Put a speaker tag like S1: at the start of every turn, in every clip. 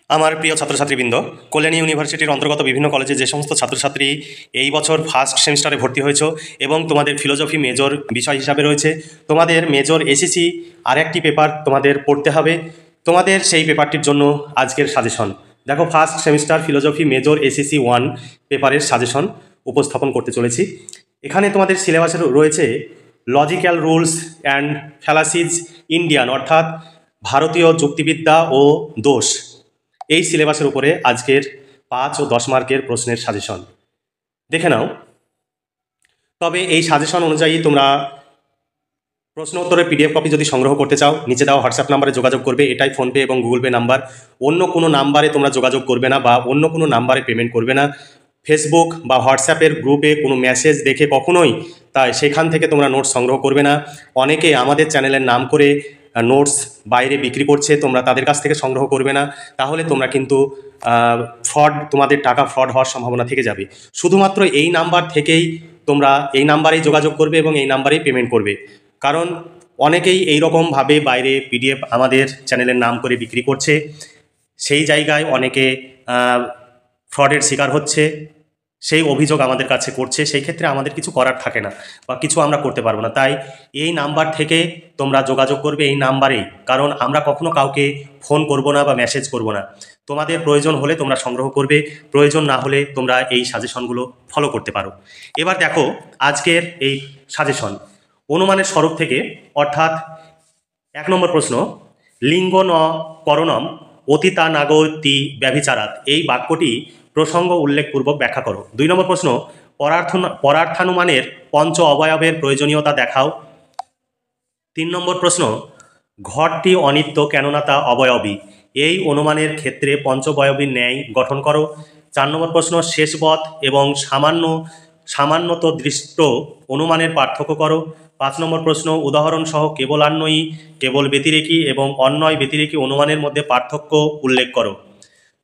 S1: আমার প্রিয় ছাত্রছাত্রীবৃন্দ, কল্যাণী ইউনিভার্সিটির অন্তর্গত বিভিন্ন কলেজে যে সমস্ত ছাত্রছাত্রী এই বছর ফার্স্ট সেমিস্টারে ভর্তি হয়েছে এবং তোমাদের ফিলোজফি মেজর বিষয় হিসাবে রয়েছে, তোমাদের মেজর এসিসি আরেকটি পেপার তোমাদের পড়তে হবে। তোমাদের সেই পেপারটির জন্য আজকের সাজেশন দেখো। ফার্স্ট সেমিস্টার ফিলোজফি মেজর এসিসি 1 পেপারের সাজেশন উপস্থাপন করতে চলেছি। এখানে তোমাদের সিলেবাসে রয়েছে লজিক্যাল রুলস অ্যান্ড ফ্যালাসিজ ইন্ডিয়ান, অর্থাৎ ভারতীয় যুক্তিবিদ্যা ও দোষ। এই সিলেবাসের উপরে আজকের 5 ও 10 মার্কের প্রশ্নের সাজেশন দেখে নাও। তবে এই সাজেশন অনুযায়ী তোমরা প্রশ্ন উত্তরের পিডিএফ কপি যদি সংগ্রহ করতে চাও, নিচে দেওয়া হোয়াটসঅ্যাপ নাম্বারে যোগাযোগ করবে। এটাই ফোনপে এবং গুগল পে নাম্বার। অন্য কোনো নাম্বারে তোমরা যোগাযোগ করবে না বা অন্য কোনো নাম্বারে পেমেন্ট করবে না। ফেসবুক বা হোয়াটসঅ্যাপের গ্রুপে কোনো মেসেজ দেখে কখনোই তাই সেখান থেকে তোমরা নোটস সংগ্রহ করবে না। অনেকে আমাদের চ্যানেলের নাম করে নোটস বাইরে বিক্রি করছে, তোমরা তাদের কাছ থেকে সংগ্রহ করবে না। তাহলে তোমরা কিন্তু তোমাদের টাকা ফ্রড হওয়ার সম্ভাবনা থেকে যাবে। শুধুমাত্র এই নাম্বার থেকেই তোমরা এই নাম্বারেই যোগাযোগ করবে এবং এই নাম্বারেই পেমেন্ট করবে। কারণ অনেকেই এইরকমভাবে বাইরে পিডিএফ আমাদের চ্যানেলের নাম করে বিক্রি করছে, সেই জায়গায় অনেকে ফ্রডের শিকার হচ্ছে, সেই অভিযোগ আমাদের কাছে করছে। সেই ক্ষেত্রে আমাদের কিছু করার থাকে না বা কিছু আমরা করতে পারবো না। তাই এই নাম্বার থেকে তোমরা যোগাযোগ করবে, এই নাম্বারেই। কারণ আমরা কখনো কাউকে ফোন করব না বা মেসেজ করব না। তোমাদের প্রয়োজন হলে তোমরা সংগ্রহ করবে, প্রয়োজন না হলে তোমরা এই সাজেশনগুলো ফলো করতে পারো। এবার দেখো আজকের এই সাজেশন অনুমানের স্বরূপ থেকে, অর্থাৎ 1 নম্বর প্রশ্ন, লিঙ্গ ন করণম অতীতা নাগতি ব্যভিচারাত, এই বাক্যটি প্রসঙ্গ উল্লেখপূর্বক ব্যাখ্যা করো। 2 নম্বর প্রশ্ন, পরার্থানুমানের পঞ্চ অবয়বের প্রয়োজনীয়তা দেখাও। 3 নম্বর প্রশ্ন, ঘরটি অনিত্য কেননা তা অবয়বী, এই অনুমানের ক্ষেত্রে পঞ্চবয়বীর ন্যায় গঠন করো। 4 নম্বর প্রশ্ন, শেষবৎ এবং সামান্যত দৃষ্ট অনুমানের পার্থক্য করো। 5 নম্বর প্রশ্ন, উদাহরণসহ কেবলান্বয়ী, কেবল ব্যতিরেকী এবং অন্বয় ব্যতিরেকী অনুমানের মধ্যে পার্থক্য উল্লেখ করো।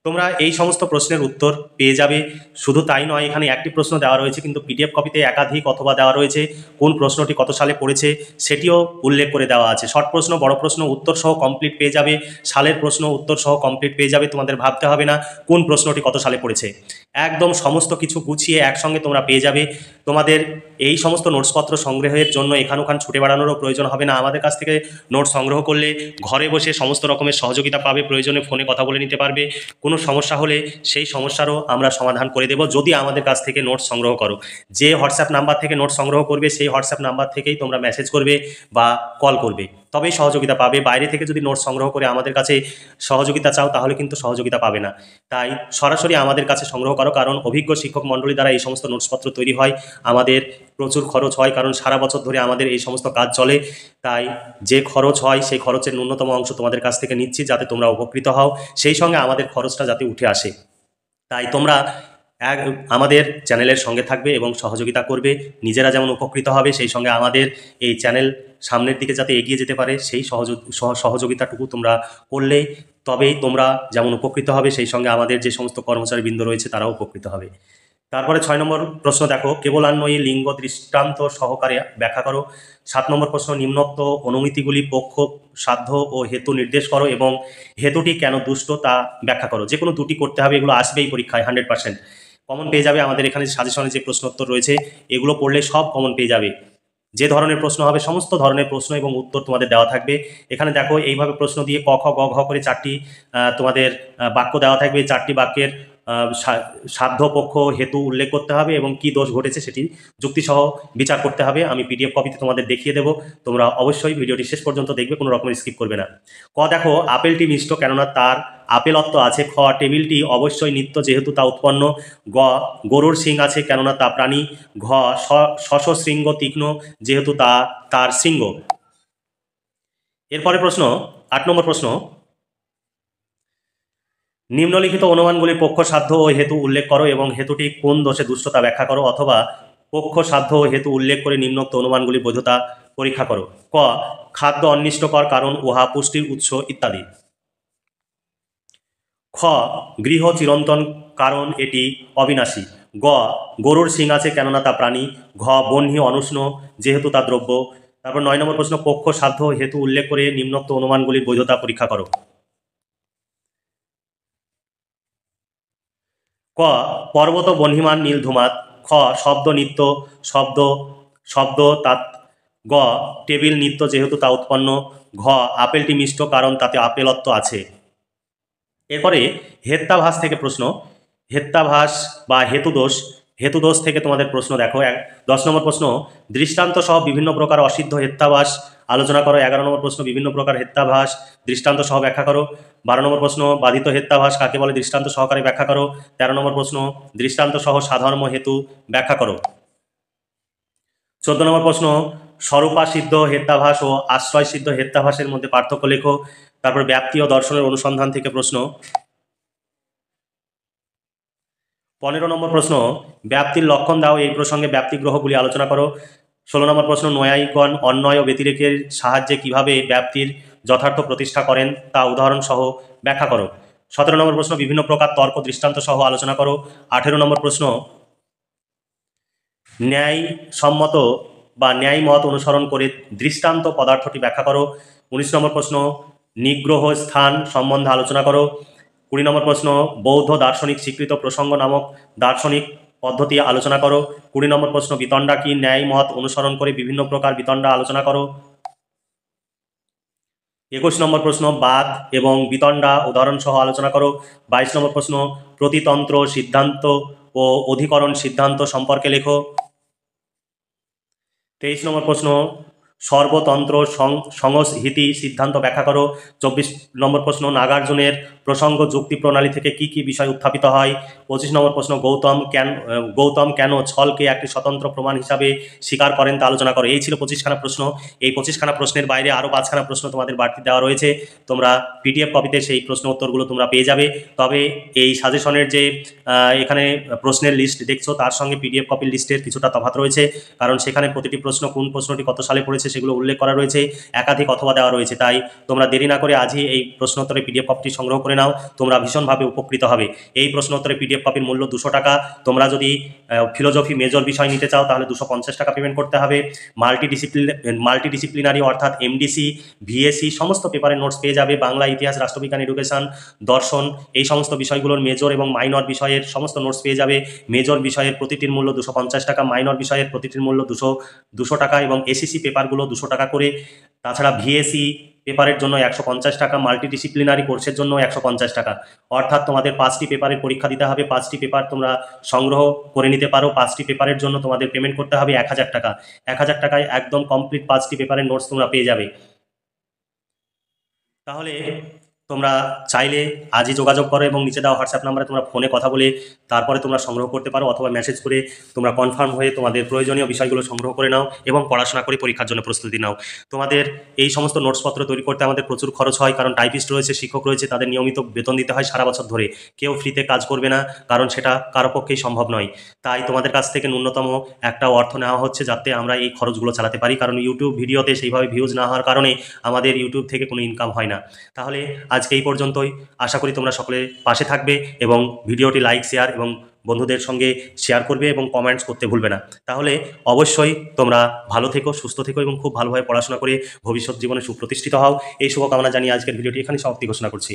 S1: তোমরা এই সমস্ত প্রশ্নের উত্তর পেয়ে যাবে। শুধু তাই নয়, এখানে একটি প্রশ্ন দেওয়া রয়েছে, কিন্তু পিডিএফ কপিতে একাধিক অথবা দেওয়া রয়েছে। কোন প্রশ্নটি কত সালে পড়েছে সেটিও উল্লেখ করে দেওয়া আছে। শর্ট প্রশ্ন, বড় প্রশ্ন উত্তর সহ কমপ্লিট পেয়ে যাবে। সালের প্রশ্ন উত্তর সহ কমপ্লিট পেয়ে যাবে। তোমাদের ভাবতে হবে না কোন প্রশ্নটি কত সালে পড়েছে, একদম সমস্ত কিছু গুছিয়ে একসঙ্গে তোমরা পেয়ে যাবে। তোমাদের এই সমস্ত নোটসপত্র সংগ্রহের জন্য এখান ওখান ছুটে বেড়ানোরও প্রয়োজন হবে না। আমাদের কাছ থেকে নোটস সংগ্রহ করলে ঘরে বসে সমস্ত রকমের সহযোগিতা পাবে। প্রয়োজনে ফোনে কথা বলে নিতে পারবে। কোনো সমস্যা হলে সেই সমস্যারও আমরা সমাধান করে দেব যদি আমাদের কাছ থেকে নোটস সংগ্রহ করো। যে হোয়াটসঅ্যাপ নাম্বার থেকে নোটস সংগ্রহ করবে সেই হোয়াটসঅ্যাপ নাম্বার থেকেই তোমরা মেসেজ করবে বা কল করবে, তবেই সহযোগিতা পাবে। বাইরে থেকে যদি নোটস সংগ্রহ করে আমাদের কাছে সহযোগিতা চাও তাহলে কিন্তু সহযোগিতা পাবে না। তাই সরাসরি আমাদের কাছে সংগ্রহ করো, কারণ অভিজ্ঞ শিক্ষক মণ্ডলী দ্বারা এই সমস্ত নোটসপত্র তৈরি হয়। আমাদের প্রচুর খরচ হয়, কারণ সারা বছর ধরে আমাদের এই সমস্ত কাজ চলে। তাই যে খরচ হয় সেই খরচের ন্যূনতম অংশ তোমাদের কাছ থেকে নিচ্ছি যাতে তোমরা উপকৃত হও, সেই সঙ্গে আমাদের খরচটা যাতে উঠে আসে। তাই তোমরা আমাদের চ্যানেলের সঙ্গে থাকবে এবং সহযোগিতা করবে। নিজেরা যেমন উপকৃত হবে, সেই সঙ্গে আমাদের এই চ্যানেল সামনের দিকে যাতে এগিয়ে যেতে পারে সেই সহযোগিতাটুকু তোমরা করলে তবেই তোমরা যেমন উপকৃত হবে, সেই সঙ্গে আমাদের যে সমস্ত কর্মচারীবৃন্দ রয়েছে তারাও উপকৃত হবে। তারপরে 6 নম্বর প্রশ্ন দেখো, কেবলান্বয়ী লিঙ্গ দৃষ্টান্ত সহকারে ব্যাখ্যা করো। 7 নম্বর প্রশ্ন, নিম্নোক্ত অনুমিতিগুলি পক্ষ, সাধ্য ও হেতু নির্দেশ করো এবং হেতুটি কেন দুষ্ট তা ব্যাখ্যা করো। যে কোনো দুটি করতে হবে, এগুলো আসবেই পরীক্ষায় 100% কমন পেয়ে যাবে। আমাদের এখানে সাজেশনে যে প্রশ্নোত্তর রয়েছে এগুলো পড়লে সব কমন পেয়ে যাবে। যে ধরনের প্রশ্ন হবে সমস্ত ধরনের প্রশ্ন এবং উত্তর তোমাদের দেওয়া থাকবে। এখানে দেখো এইভাবে প্রশ্ন দিয়ে ক খ গ ঘ করে 4টি তোমাদের বাক্য দেওয়া থাকবে। 4টি বাক্যের সাধ্য, পক্ষ, হেতু উল্লেখ করতে হবে এবং কি দোষ ঘটেছে সেটি যুক্তিসহ বিচার করতে হবে। আমি পিডিএফ কপিতে তোমাদের দেখিয়ে দেবো, তোমরা অবশ্যই ভিডিওটি শেষ পর্যন্ত দেখবে, কোনো রকমের স্কিপ করবে না। ক দেখো, আপেলটি মিষ্ট কেননা তার আপেলত্ব আছে। খ, টেবিলটি অবশ্যই নিত্য যেহেতু তা উৎপন্ন। গ, গরুর শিং আছে কেননা তা প্রাণী। ঘ, শশশৃঙ্গ তীক্ষ্ণ যেহেতু তা তার শৃঙ্গ। এরপরে প্রশ্ন 8 নম্বর প্রশ্ন, নিম্নলিখিত অনুমানগুলির পক্ষ, সাধ্য ও হেতু উল্লেখ করো এবং হেতুটি কোন দোষে দুষ্ট তা ব্যাখ্যা করো, অথবা পক্ষ, সাধ্য ও হেতু উল্লেখ করে নিম্নোক্ত অনুমানগুলির বৈধতা পরীক্ষা করো। ক, খাদ্য অনিষ্টকর কারণ উহা পুষ্টির উৎস ইত্যাদি। খ, গৃহ চিরন্তন কারণ এটি অবিনাশী। গ, গরুর শিং আছে কেননা তা প্রাণী। ঘ, বহ্নি অনুষ্ণ যেহেতু তা দ্রব্য। তারপর 9 নম্বর প্রশ্ন, পক্ষ, সাধ্য হেতু উল্লেখ করে নিম্নোক্ত অনুমানগুলির বৈধতা পরীক্ষা করো। ক পর্বত বহ্নিমান নীল ধুমাত। খ শব্দ নিত্য শব্দ শব্দ তাৎ। গ টেবিল নিত্য যেহেতু তা উৎপন্ন। ঘ আপেলটি মিষ্ট কারণ তাতে আপেলত্ব আছে। এরপরে হেত্যাভাস থেকে প্রশ্ন। হেত্যাভাস বা হেতুদোষ। হেতুদোষ থেকে তোমাদের প্রশ্ন দেখো। 10 নম্বর প্রশ্ন, দৃষ্টান্ত সহ বিভিন্ন প্রকার অসিদ্ধ হেত্যাভাস আলোচনা করো। 11 নম্বর প্রশ্ন, বিভিন্ন প্রকার হেত্যাভাস দৃষ্টান্ত সহ ব্যাখ্যা করো। 12 নম্বর প্রশ্ন, বাধিত হেত্যাভাস কাকে বলে দৃষ্টান্ত সহকারে ব্যাখ্যা করো। 13 নম্বর প্রশ্ন, দৃষ্টান্ত সহ সাধর্ম হেতু ব্যাখ্যা করো। 14 নম্বর প্রশ্ন, স্বরূপা সিদ্ধ হেত্যাভাস ও আশ্রয় সিদ্ধ হেত্যাভাসের মধ্যে পার্থক্য লেখো। তারপর ব্যাপ্তি ও দর্শনের অনুসন্ধান থেকে প্রশ্ন। 15 নম্বর প্রশ্ন, ব্যাপ্তির লক্ষণ দাও, এই প্রসঙ্গে ব্যাপ্তি গ্রহগুলি আলোচনা করো। 16 নম্বর প্রশ্ন, নৈয়ায়িকগণ অন্বয় ও ব্যতিরেকের সাহায্যে কিভাবে ব্যাপ্তির যথার্থ প্রতিষ্ঠা করেন তা উদাহরণ সহ ব্যাখ্যা করো। 17 নম্বর প্রশ্ন, বিভিন্ন প্রকার তর্ক দৃষ্টান্ত সহ আলোচনা করো। 18 নম্বর প্রশ্ন, ন্যায় সম্মত বা ন্যায় মত অনুসরণ করে দৃষ্টান্ত পদার্থটি ব্যাখ্যা করো। 19 নম্বর প্রশ্ন, নিগ্রহ স্থান সম্বন্ধে আলোচনা করো। 20 নম্বর প্রশ্ন, বৌদ্ধ দার্শনিক স্বীকৃত প্রসঙ্গ নামক দার্শনিক পদ্ধতি আলোচনা করো। 20 নম্বর প্রশ্ন, বিতণ্ডা কি ন্যায় মত অনুসরণ করে বিভিন্ন প্রকার বিতণ্ডা আলোচনা করো। 21 নম্বর প্রশ্ন, বাদ এবং বিতণ্ডা উদাহরণ সহ আলোচনা করো। 22 নম্বর প্রশ্ন, প্রতিতন্ত্র সিদ্ধান্ত ও অধিকরণ সিদ্ধান্ত সম্পর্কে লেখো। 23 নম্বর প্রশ্ন, সর্বতন্ত্র সংহিতি সিদ্ধান্ত ব্যাখ্যা করো। 24 নম্বর প্রশ্ন, নাগার্জুনের প্রসঙ্গ যুক্তি প্রণালী থেকে কি কি বিষয় উত্থাপিত হয়। 25 নম্বর প্রশ্ন, গৌতম কেন ছলকে একটি স্বতন্ত্র প্রমাণ হিসাবে স্বীকার করেন তা আলোচনা করো। এই ছিল 25খানা প্রশ্ন। এই 25খানা প্রশ্নের বাইরে আরও 5খানা প্রশ্ন তোমাদের বাড়তি দেওয়া রয়েছে। তোমরা পিডিএফ কপিতে সেই প্রশ্ন উত্তরগুলো তোমরা পেয়ে যাবে। তবে এই সাজেশনের যে এখানে প্রশ্নের লিস্ট দেখছো তার সঙ্গে পিডিএফ কপির লিস্টের কিছুটা তফাৎ রয়েছে, কারণ সেখানে প্রতিটি প্রশ্ন কোন প্রশ্নটি কত সালে পড়েছে সেগুলো উল্লেখ করা রয়েছে, একাধিক অথবা দেওয়া রয়েছে। তাই তোমরা দেরি না করে আজই এই প্রশ্নোত্তরের পিডিএফ কপিটি সংগ্রহ করে নাও, তোমরা ভীষণভাবে উপকৃত হবে। এই প্রশ্নোত্তরের পিডিএফ কপির মূল্য 200 টাকা। তোমরা যদি ফিলোজফি মেজর বিষয় নিতে চাও তাহলে 250 টাকা পেমেন্ট করতে হবে। মাল্টিডিসিপ্লিনারি অর্থাৎ এমডিসি, ভিএসি সমস্ত পেপারের নোটস পেয়ে যাবে। বাংলা, ইতিহাস, রাষ্ট্রবিজ্ঞান, এডুকেশন, দর্শন এই সমস্ত বিষয়গুলোর মেজর এবং মাইনর বিষয়ের সমস্ত নোটস পেয়ে যাবে। মেজর বিষয়ের প্রতিটির মূল্য 250 টাকা, মাইনর বিষয়ের প্রতিটির মূল্য 200 টাকা এবং এসিসি পেপারগুলো 200 টাকা করে। তাছাড়া ভিএসি পেপারের জন্য 150 টাকা, মাল্টিডিসিপ্লিনারি কোর্সের জন্য 150 টাকা। অর্থাৎ তোমাদের 5টি পেপারের পরীক্ষা দিতে হবে। 5টি পেপার তোমরা সংগ্রহ করে নিতে পারো। 5টি পেপারের জন্য তোমাদের পেমেন্ট করতে হবে 1000 টাকা। 1000 টাকায় একদম কমপ্লিট 5টি পেপারের নোটস তোমরা পেয়ে যাবে। তাহলে তোমরা চাইলে আজই যোগাযোগ করো এবং নিচে দেওয়া হোয়াটসঅ্যাপ নাম্বারে তোমরা ফোনে কথা বলে তারপরে তোমরা সংগ্রহ করতে পারো, অথবা মেসেজ করে তোমরা কনফার্ম হয়ে তোমাদের প্রয়োজনীয় বিষয়গুলো সংগ্রহ করে নাও এবং পড়াশোনা করে পরীক্ষার জন্য প্রস্তুতি নাও। তোমাদের এই সমস্ত নোটসপত্র তৈরি করতে আমাদের প্রচুর খরচ হয়, কারণ টাইপিস্ট রয়েছে, শিক্ষক রয়েছে, তাদের নিয়মিত বেতন দিতে হয় সারা বছর ধরে। কেউ ফ্রিতে কাজ করবে না, কারণ সেটা কারো পক্ষেই সম্ভব নয়। তাই তোমাদের কাছ থেকে ন্যূনতম একটা অর্থ নেওয়া হচ্ছে যাতে আমরা এই খরচগুলো চালাতে পারি, কারণ ইউটিউব ভিডিওতে সেইভাবে ভিউজ না হওয়ার কারণে আমাদের ইউটিউব থেকে কোনো ইনকাম হয় না। তাহলে আজকে এই পর্যন্তই। আশা করি তোমরা সকলে পাশে থাকবে এবং ভিডিওটি লাইক, শেয়ার এবং বন্ধুদের সঙ্গে শেয়ার করবে এবং কমেন্টস করতে ভুলবে না। তাহলে অবশ্যই তোমরা ভালো থেকো, সুস্থ থেকো এবং খুব ভালোভাবে পড়াশোনা করে ভবিষ্যৎ জীবনে সুপ্রতিষ্ঠিত হও। এই শুভকামনা জানিয়ে আজকের ভিডিওটি এখানে সমাপ্তি ঘোষণা করছি।